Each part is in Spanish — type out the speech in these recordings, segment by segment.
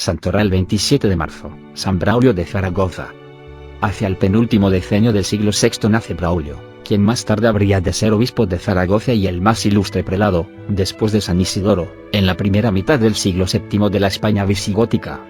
Santoral 27 de marzo, San Braulio de Zaragoza. Hacia el penúltimo decenio del siglo VI nace Braulio, quien más tarde habría de ser obispo de Zaragoza y el más ilustre prelado, después de San Isidoro, en la primera mitad del siglo VII de la España visigótica.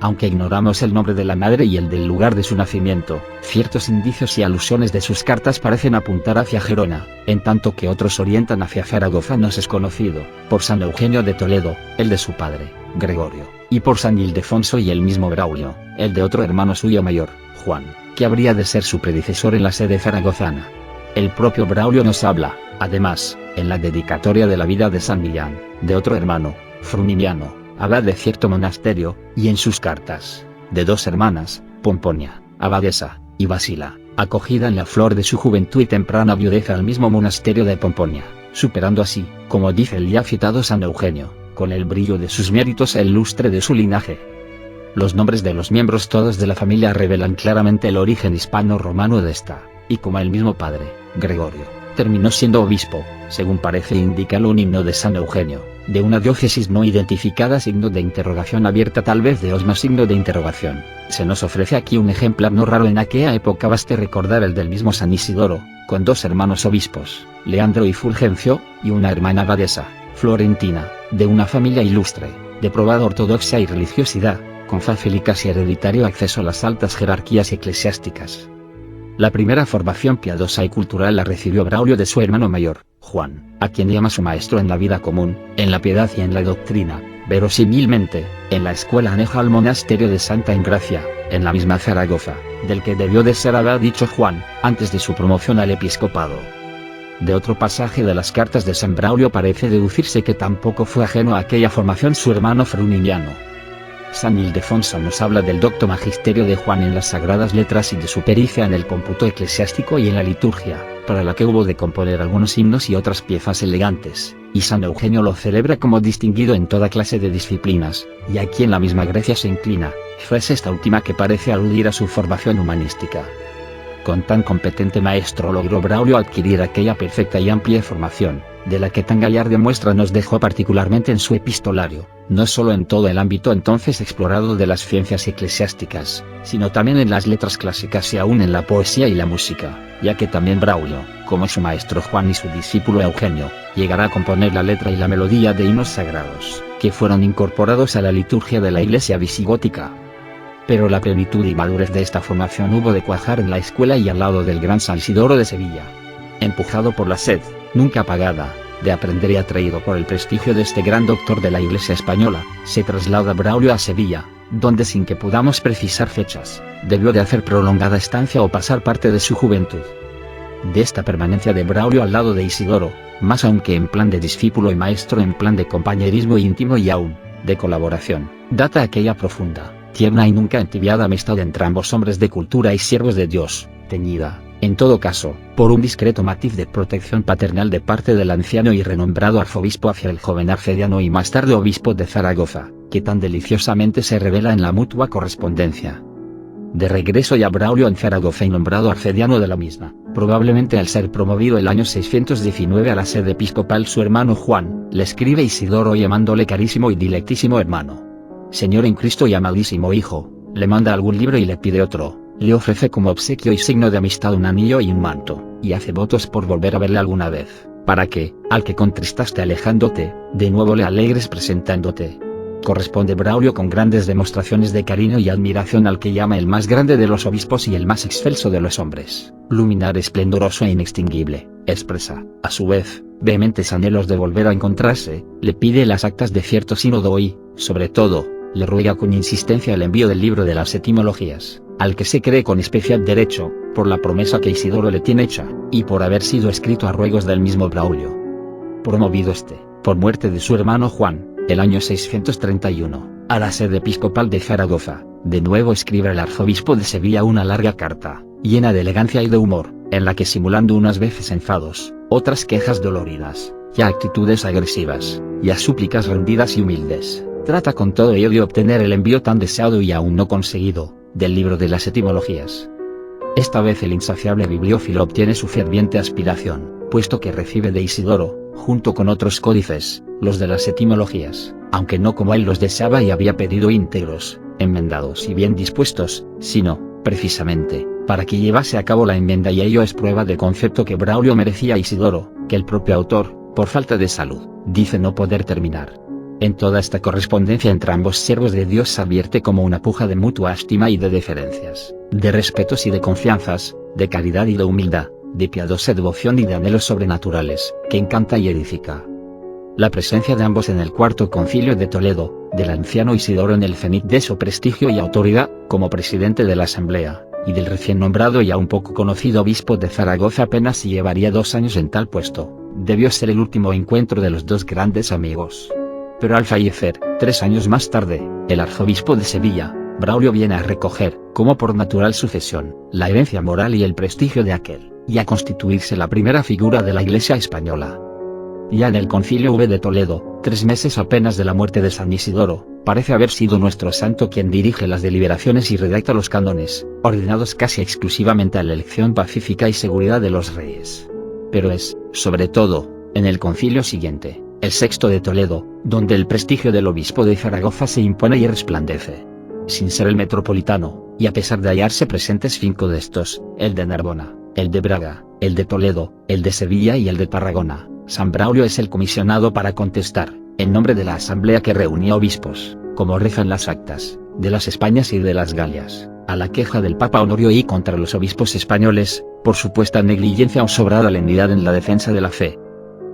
Aunque ignoramos el nombre de la madre y el del lugar de su nacimiento, ciertos indicios y alusiones de sus cartas parecen apuntar hacia Gerona, en tanto que otros orientan hacia Zaragoza. Nos es conocido, por San Eugenio de Toledo, el de su padre, Gregorio, y por San Ildefonso y el mismo Braulio, el de otro hermano suyo mayor, Juan, que habría de ser su predecesor en la sede zaragozana. El propio Braulio nos habla, además, en la dedicatoria de la vida de San Millán, de otro hermano, Frunimiano, abad de cierto monasterio, y en sus cartas, de dos hermanas, Pomponia, abadesa, y Basila, acogida en la flor de su juventud y temprana viudez al mismo monasterio de Pomponia, superando así, como dice el ya citado San Eugenio, con el brillo de sus méritos el lustre de su linaje. Los nombres de los miembros todos de la familia revelan claramente el origen hispano-romano de esta, y como el mismo padre, Gregorio, terminó siendo obispo, según parece indicarlo un himno de San Eugenio, de una diócesis no identificada, signo de interrogación abierta, tal vez de osma signo de interrogación. Se nos ofrece aquí un ejemplar no raro en aquella época. Baste recordar el del mismo San Isidoro, con dos hermanos obispos, Leandro y Fulgencio, y una hermana abadesa, Florentina, de una familia ilustre, de probada ortodoxia y religiosidad, con fácil y casi hereditario acceso a las altas jerarquías eclesiásticas. La primera formación piadosa y cultural la recibió Braulio de su hermano mayor, Juan, a quien llama su maestro en la vida común, en la piedad y en la doctrina, verosímilmente, en la escuela aneja al monasterio de Santa Engracia, en la misma Zaragoza, del que debió de ser abad dicho Juan, antes de su promoción al episcopado. De otro pasaje de las cartas de San Braulio parece deducirse que tampoco fue ajeno a aquella formación su hermano Frunimiano. San Ildefonso nos habla del docto magisterio de Juan en las sagradas letras y de su pericia en el cómputo eclesiástico y en la liturgia, para la que hubo de componer algunos himnos y otras piezas elegantes, y San Eugenio lo celebra como distinguido en toda clase de disciplinas, y aquí en la misma Grecia se inclina, frase esta última que parece aludir a su formación humanística. Con tan competente maestro logró Braulio adquirir aquella perfecta y amplia formación, de la que tan gallarda muestra nos dejó particularmente en su epistolario, no solo en todo el ámbito entonces explorado de las ciencias eclesiásticas, sino también en las letras clásicas y aún en la poesía y la música, ya que también Braulio, como su maestro Juan y su discípulo Eugenio, llegará a componer la letra y la melodía de himnos sagrados, que fueron incorporados a la liturgia de la iglesia visigótica. Pero la plenitud y madurez de esta formación hubo de cuajar en la escuela y al lado del gran San Isidoro de Sevilla. Empujado por la sed, nunca apagada, de aprender y atraído por el prestigio de este gran doctor de la Iglesia española, se traslada Braulio a Sevilla, donde sin que podamos precisar fechas, debió de hacer prolongada estancia o pasar parte de su juventud. De esta permanencia de Braulio al lado de Isidoro, más aún que en plan de discípulo y maestro, en plan de compañerismo íntimo y aún, de colaboración, data aquella profunda, tierna y nunca entibiada amistad entre ambos hombres de cultura y siervos de Dios, teñida, en todo caso, por un discreto matiz de protección paternal de parte del anciano y renombrado arzobispo hacia el joven arcediano y más tarde obispo de Zaragoza, que tan deliciosamente se revela en la mutua correspondencia. De regreso ya Braulio en Zaragoza y nombrado arcediano de la misma, probablemente al ser promovido el año 619 a la sede episcopal, su hermano Juan, le escribe Isidoro llamándole carísimo y dilectísimo hermano. Señor en Cristo y amadísimo hijo, le manda algún libro y le pide otro. Le ofrece como obsequio y signo de amistad un anillo y un manto, y hace votos por volver a verle alguna vez, para que, al que contristaste alejándote, de nuevo le alegres presentándote. Corresponde Braulio con grandes demostraciones de cariño y admiración al que llama el más grande de los obispos y el más excelso de los hombres, luminar esplendoroso e inextinguible. Expresa, a su vez, vehementes anhelos de volver a encontrarse, le pide las actas de cierto sínodo y, sobre todo, le ruega con insistencia el envío del libro de las etimologías, al que se cree con especial derecho, por la promesa que Isidoro le tiene hecha, y por haber sido escrito a ruegos del mismo Braulio. Promovido por muerte de su hermano Juan, el año 631, a la sede episcopal de Zaragoza, de nuevo escribe el arzobispo de Sevilla una larga carta, llena de elegancia y de humor, en la que simulando unas veces enfados, otras quejas doloridas, ya actitudes agresivas, ya súplicas rendidas y humildes, trata con todo ello de obtener el envío tan deseado y aún no conseguido, del libro de las etimologías. Esta vez el insaciable bibliófilo obtiene su ferviente aspiración, puesto que recibe de Isidoro, junto con otros códices, los de las etimologías, aunque no como él los deseaba y había pedido, íntegros, enmendados y bien dispuestos, sino, precisamente, para que llevase a cabo la enmienda, y ello es prueba de concepto que Braulio merecía a Isidoro, que el propio autor, por falta de salud, dice no poder terminar. En toda esta correspondencia entre ambos siervos de Dios se advierte como una puja de mutua estima y de deferencias, de respetos y de confianzas, de caridad y de humildad, de piadosa devoción y de anhelos sobrenaturales, que encanta y edifica. La presencia de ambos en el Cuarto Concilio de Toledo, del anciano Isidoro en el cenit de su prestigio y autoridad, como presidente de la Asamblea, y del recién nombrado y aún poco conocido obispo de Zaragoza, apenas si llevaría 2 años en tal puesto, debió ser el último encuentro de los dos grandes amigos. Pero al fallecer, 3 años más tarde, el arzobispo de Sevilla, Braulio viene a recoger, como por natural sucesión, la herencia moral y el prestigio de aquel, y a constituirse la primera figura de la Iglesia española. Ya en el Concilio V de Toledo, 3 meses apenas de la muerte de San Isidoro, parece haber sido nuestro santo quien dirige las deliberaciones y redacta los cánones, ordenados casi exclusivamente a la elección pacífica y seguridad de los reyes. Pero es, sobre todo, en el concilio siguiente, el sexto de Toledo, donde el prestigio del obispo de Zaragoza se impone y resplandece. Sin ser el metropolitano, y a pesar de hallarse presentes 5 de estos, el de Narbona, el de Braga, el de Toledo, el de Sevilla y el de Tarragona, San Braulio es el comisionado para contestar, en nombre de la asamblea que reunía obispos, como rezan las actas, de las Españas y de las Galias, a la queja del Papa Honorio y contra los obispos españoles, por supuesta negligencia o sobrada lenidad en la defensa de la fe.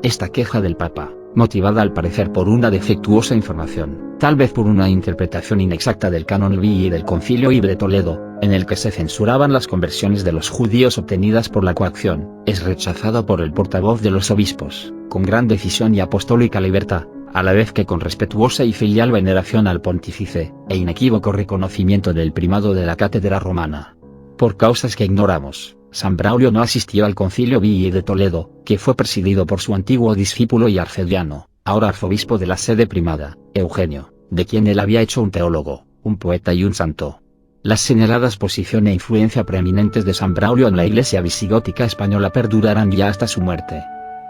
Esta queja del Papa, motivada al parecer por una defectuosa información, tal vez por una interpretación inexacta del Canon VI y del Concilio I de Toledo, en el que se censuraban las conversiones de los judíos obtenidas por la coacción, es rechazado por el portavoz de los obispos, con gran decisión y apostólica libertad, a la vez que con respetuosa y filial veneración al pontífice, e inequívoco reconocimiento del primado de la cátedra romana. Por causas que ignoramos, San Braulio no asistió al Concilio VI de Toledo, que fue presidido por su antiguo discípulo y arcediano, ahora arzobispo de la sede primada, Eugenio, de quien él había hecho un teólogo, un poeta y un santo. Las señaladas posición e influencia preeminentes de San Braulio en la Iglesia visigótica española perdurarán ya hasta su muerte.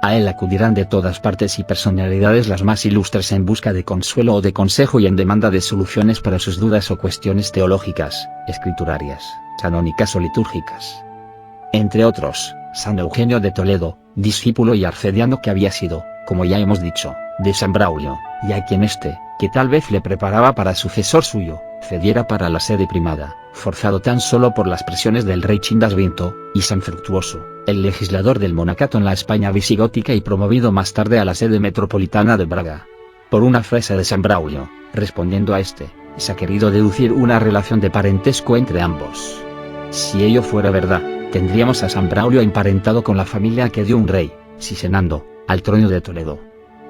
A él acudirán de todas partes y personalidades las más ilustres en busca de consuelo o de consejo y en demanda de soluciones para sus dudas o cuestiones teológicas, escriturarias, canónicas o litúrgicas. Entre otros, San Eugenio de Toledo, discípulo y arcediano que había sido, como ya hemos dicho, de San Braulio, y a quien que tal vez le preparaba para sucesor suyo, cediera para la sede primada, forzado tan solo por las presiones del rey Chindas V, y San Fructuoso, el legislador del monacato en la España visigótica y promovido más tarde a la sede metropolitana de Braga. Por una frase de San Braulio, respondiendo a se ha querido deducir una relación de parentesco entre ambos. Si ello fuera verdad, tendríamos a San Braulio emparentado con la familia que dio un rey, Sisenando, al trono de Toledo.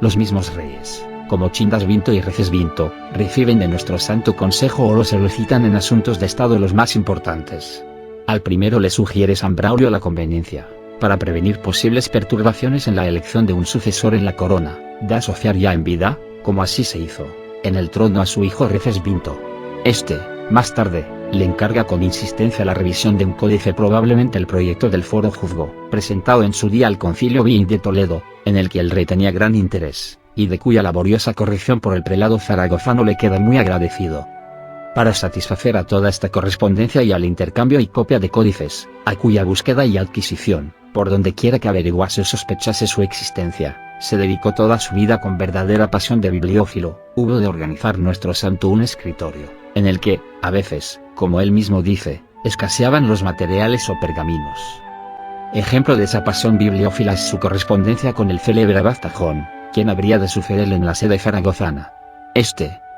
Los mismos reyes, como Chindas V y Reces V, reciben de nuestro santo consejo o lo solicitan en asuntos de estado los más importantes. Al primero le sugiere San Braulio la conveniencia, para prevenir posibles perturbaciones en la elección de un sucesor en la corona, de asociar ya en vida, como así se hizo, en el trono a su hijo Reces V. Más tarde, le encarga con insistencia la revisión de un códice, probablemente el proyecto del Foro Juzgo, presentado en su día al Concilio VI de Toledo, en el que el rey tenía gran interés, y de cuya laboriosa corrección por el prelado zaragozano le queda muy agradecido. Para satisfacer a toda esta correspondencia y al intercambio y copia de códices, a cuya búsqueda y adquisición, por donde quiera que averiguase o sospechase su existencia, se dedicó toda su vida con verdadera pasión de bibliófilo. Hubo de organizar nuestro santo un escritorio, en el que, a veces, como él mismo dice, escaseaban los materiales o pergaminos. Ejemplo de esa pasión bibliófila es su correspondencia con el célebre abad Tajón, quien habría de sucederle en la sede zaragozana.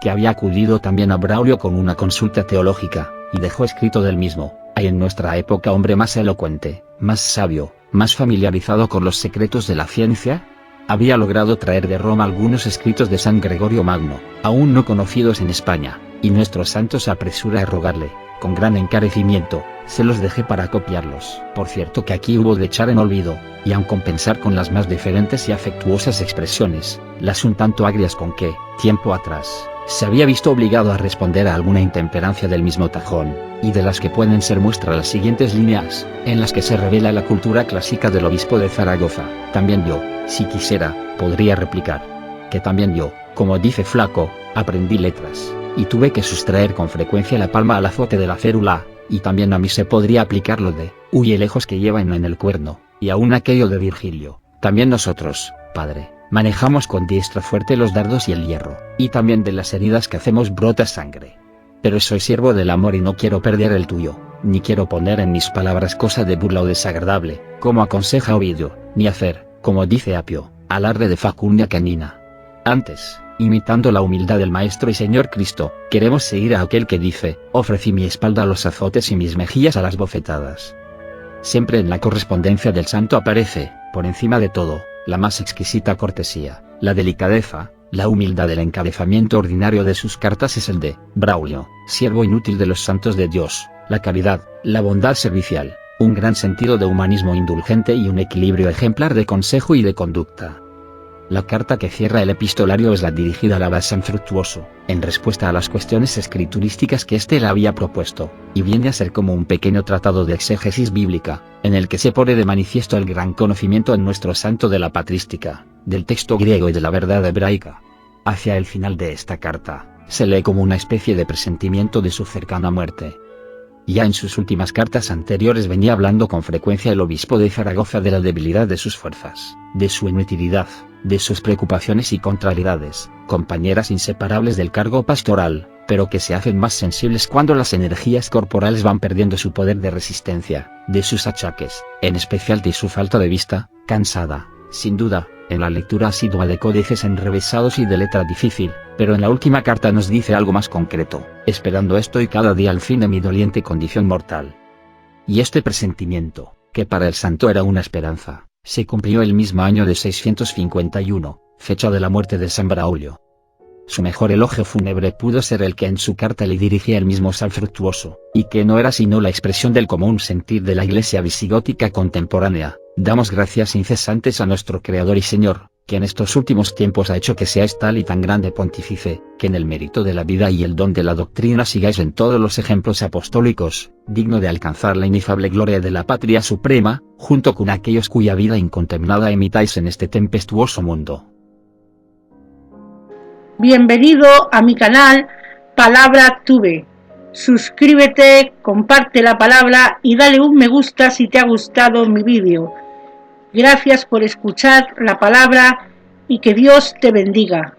Que había acudido también a Braulio con una consulta teológica, y dejó escrito del mismo: hay en nuestra época hombre más elocuente, más sabio, más familiarizado con los secretos de la ciencia. Había logrado traer de Roma algunos escritos de San Gregorio Magno, aún no conocidos en España, y nuestro santo se apresura a rogarle, con gran encarecimiento, se los deje para copiarlos. Por cierto que aquí hubo de echar en olvido, y aun compensar con las más diferentes y afectuosas expresiones, las un tanto agrias con que, tiempo atrás, se había visto obligado a responder a alguna intemperancia del mismo Tajón, y de las que pueden ser muestra las siguientes líneas, en las que se revela la cultura clásica del obispo de Zaragoza. También yo, si quisiera, podría replicar, que también yo, como dice Flaco, aprendí letras, y tuve que sustraer con frecuencia la palma al azote de la férula, y también a mí se podría aplicar lo de, huye lejos que llevan en el cuerno, y aún aquello de Virgilio. También nosotros, padre, manejamos con diestra fuerte los dardos y el hierro, y también de las heridas que hacemos brota sangre. Pero soy siervo del amor y no quiero perder el tuyo, ni quiero poner en mis palabras cosa de burla o desagradable, como aconseja Ovidio, ni hacer, como dice Apio, alarde de facundia canina. Antes, imitando la humildad del Maestro y Señor Cristo, queremos seguir a aquel que dice, ofrecí mi espalda a los azotes y mis mejillas a las bofetadas. Siempre en la correspondencia del santo aparece, por encima de todo, la más exquisita cortesía, la delicadeza, la humildad del encabezamiento ordinario de sus cartas es el de Braulio, siervo inútil de los santos de Dios, la caridad, la bondad servicial, un gran sentido de humanismo indulgente y un equilibrio ejemplar de consejo y de conducta. La carta que cierra el epistolario es la dirigida al abad San Fructuoso, en respuesta a las cuestiones escriturísticas que éste le había propuesto, y viene a ser como un pequeño tratado de exégesis bíblica, en el que se pone de manifiesto el gran conocimiento en nuestro santo de la patrística, del texto griego y de la verdad hebraica. Hacia el final de esta carta, se lee como una especie de presentimiento de su cercana muerte. Ya en sus últimas cartas anteriores venía hablando con frecuencia el obispo de Zaragoza de la debilidad de sus fuerzas, de su inutilidad, de sus preocupaciones y contrariedades, compañeras inseparables del cargo pastoral, pero que se hacen más sensibles cuando las energías corporales van perdiendo su poder de resistencia, de sus achaques, en especial de su falta de vista, cansada, sin duda, en la lectura asidua de códices enrevesados y de letra difícil, pero en la última carta nos dice algo más concreto, esperando estoy cada día al fin de mi doliente condición mortal. Y este presentimiento, que para el santo era una esperanza, se cumplió el mismo año de 651, fecha de la muerte de San Braulio. Su mejor elogio fúnebre pudo ser el que en su carta le dirigía el mismo San Fructuoso, y que no era sino la expresión del común sentir de la Iglesia visigótica contemporánea. Damos gracias incesantes a nuestro Creador y Señor, que en estos últimos tiempos ha hecho que seáis tal y tan grande pontífice, que en el mérito de la vida y el don de la doctrina sigáis en todos los ejemplos apostólicos, digno de alcanzar la inefable gloria de la patria suprema, junto con aquellos cuya vida incontaminada imitáis en este tempestuoso mundo. Bienvenido a mi canal Palabra Tuve. Suscríbete, comparte la palabra y dale un me gusta si te ha gustado mi vídeo. Gracias por escuchar la palabra y que Dios te bendiga.